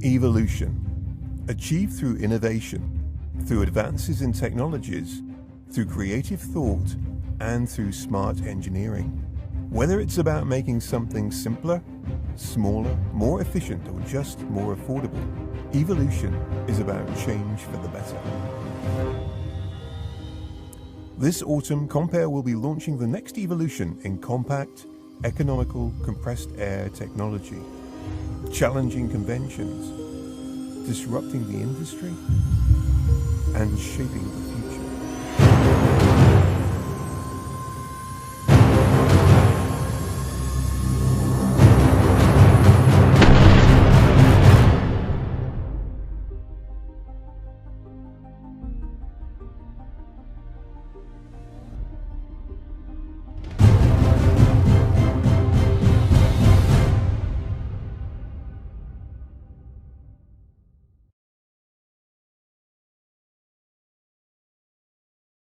Evolution, achieved through innovation, through advances in technologies, through creative thought, and through smart engineering. Whether it's about making something simpler, smaller, more efficient, or just more affordable, evolution is about change for the better. This autumn, CompAir will be launching the next evolution in compact, economical, compressed air technology, challenging conventions, disrupting the industry, and shaping the